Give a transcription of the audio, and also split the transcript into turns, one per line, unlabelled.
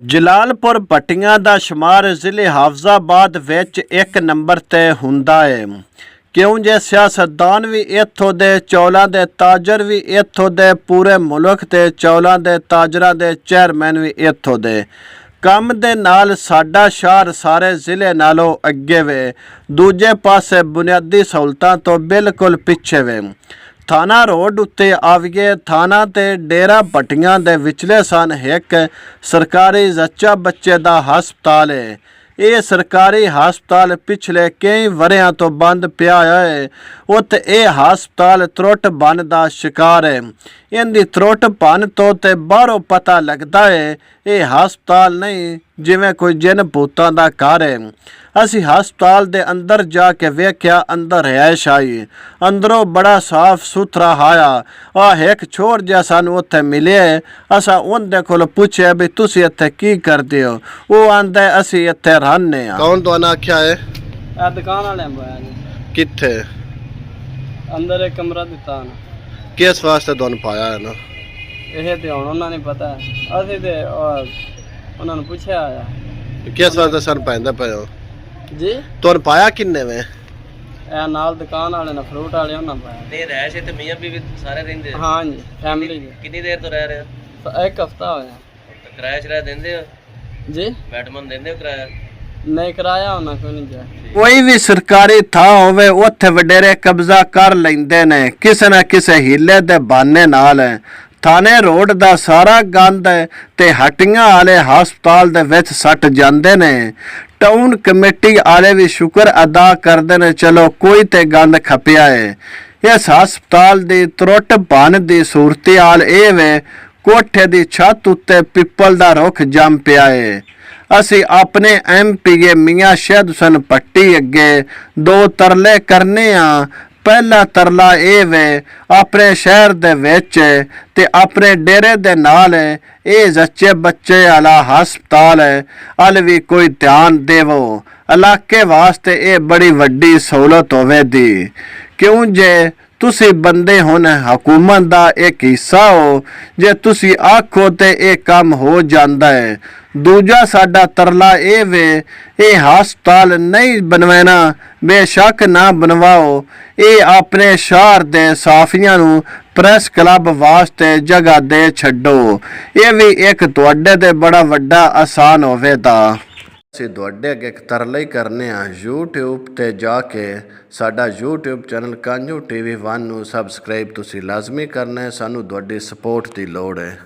ਜਲਾਲਪੁਰ ਭੱਟੀਆਂ ਦਾ ਸ਼ੁਮਾਰ ਜ਼ਿਲ੍ਹੇ ਹਾਫਜ਼ਾਬਾਦ ਵਿੱਚ 1 ਨੰਬਰ 'ਤੇ ਹੁੰਦਾ ਹੈ। ਕਿਉਂ ਜੇ ਸਿਆਸਤਦਾਨ ਵੀ ਇੱਥੋਂ ਦੇ, ਚੌਲਾਂ ਦੇ ਤਾਜਰ ਵੀ ਇੱਥੋਂ ਦੇ, ਪੂਰੇ ਮੁਲਕ ਦੇ ਚੌਲਾਂ ਦੇ ਤਾਜਰਾਂ ਦੇ ਚੇਅਰਮੈਨ ਵੀ ਇੱਥੋਂ ਦੇ। ਕੰਮ ਦੇ ਨਾਲ ਸਾਡਾ ਸ਼ਹਿਰ ਸਾਰੇ ਜ਼ਿਲ੍ਹੇ ਨਾਲੋਂ ਅੱਗੇ ਵੇ, ਦੂਜੇ ਪਾਸੇ ਬੁਨਿਆਦੀ ਸਹੂਲਤਾਂ ਤੋਂ ਬਿਲਕੁਲ ਪਿੱਛੇ ਵੇ। थाना रोड उत्ते आविए थाना ते डेरा भट्टियां दे विचले सन एक सरकारी जच्चा बच्चे दा हस्पताल है। ये सरकारी हस्पताल पिछले कई वरियां तो बंद पिया है। उत्ते ये हस्पताल त्रुट बन दा शिकार है। इनकी त्रुट बन तो ते बाहरों पता लगता है ये हस्पताल नहीं जिवें कोई जिन भूतां दा घर है। असी हस्पताल दे अंदर जाके वेख्या, अंदर रिहाइश आई, अंदरों बड़ा साफ सुथरा हाया। एक छोर जिहा सानूं उत्थे मिले। असां उहदे कोल पुछया भी तुसीं इत्थे की करदे हो? वो आंदा असी इत्थे रहने आ।
कौन तुहानूं आख्या है?
ਇਹ ਦੁਕਾਨ ਵਾਲਿਆਂ ਪਾਇਆ ਜੀ।
कित्थे?
ਅੰਦਰ ਇੱਕ ਕਮਰਾ ਦਿੱਤਾ ਨਾ।
किस वास्ते तुहानूं पाया है ना?
ਇਹ ਤੇ ਹੁਣ ਉਹਨਾਂ ਨੂੰ ਪਤਾ ਹੈ। ਅਸੀਂ ਤੇ ਉਹਨਾਂ ਨੂੰ ਪੁੱਛਿਆ ਆ
किस वास्ते सन पैंदा पे हो?
ਜੀ।
तुहानूं पाया किन्ने में?
ਇਹ ਨਾਲ ਦੁਕਾਨ ਵਾਲੇ ਨਾਲ ਫਰੂਟ ਵਾਲੇ ਉਹਨਾਂ ਪਾਇਆ।
ਨਹੀਂ ਰਹਿਸ਼ ਇੱਥੇ ਮੀਆਂ ਬੀਵੀ ਸਾਰੇ ਰਹਿੰਦੇ ਆ?
ਹਾਂ ਜੀ, ਫੈਮਿਲੀ ਜੀ।
ਕਿੰਨੀ ਦੇਰ ਤੋਂ ਰਹਿ ਰਹੇ ਹੋ?
ਇੱਕ ਹਫਤਾ ਹੋਇਆ
ਕਿਰਾਇਆ ਸ਼ਰਾਇਆ ਦਿੰਦੇ ਹੋ?
ਜੀ।
ਬੈਟਮਨ ਦਿੰਦੇ ਹੋ ਕਿਰਾਇਆ?
ਨਹੀਂ ਕਰਾਇਆ ਉਹਨਾਂ ਕੋਈ ਨਹੀਂ ਗਿਆ।
कोई भी सरकारी थां होवे उत्थे वडेरे कब्जा कर लैंदे ने किसे ना किसे हीले दे बहाने नाल। थाने रोड दा सारा गंद ते हट्टियां वाले हस्पताल दे विच सट जांदे ने। टाउन कमेटी वाले भी शुक्र अदा करदे ने, चलो कोई ते गंद खपिया है। इस हस्पताल दी त्रुट बन दी सूरत हाल इह वे, कोठे दी छत उत्ते पिपल दा रुख जम पिया है। असी अपने MPA मियाँ शहद हुसैन भट्टी अगे दो तरले करने आ। पहला तरला ये वे, अपने शहर दे विच ते अपने डेरे दे नाल ये जच्चे बच्चे वाला हस्पताल अल भी कोई ध्यान देवो। इलाके वास्ते ये बड़ी वड्डी सहूलत होवेगी। क्यों जे तुसी बंदे हुन हुकूमत दा एक हिस्सा हो, जे तुसी आखो ते ये काम हो जांदा है। दूजा साडा तरला ये वे, ये हस्पताल नहीं बनवाना, बेशक ना बनवाओ। ये अपने शहर दे साफियां नूं प्रेस क्लब वास्ते जगह दे छड्डो। ये भी एक तुहाडे ते बड़ा वड्डा आसान होवेगा। ਅਸੀਂ ਤੁਹਾਡੇ ਅੱਗੇ ਇੱਕ ਤਰਲਾ ਹੀ ਕਰਨੇ ਆ, YouTube ਤੇ ਜਾ ਕੇ ਸਾਡਾ YouTube ਚੈਨਲ ਕਾਂਝੂ TV 1 ਨੂੰ ਸਬਸਕ੍ਰਾਈਬ ਤੁਸੀਂ ਲਾਜ਼ਮੀ ਕਰਨਾ ਹੈ। ਸਾਨੂੰ ਤੁਹਾਡੀ ਸਪੋਰਟ ਦੀ ਲੋੜ ਹੈ।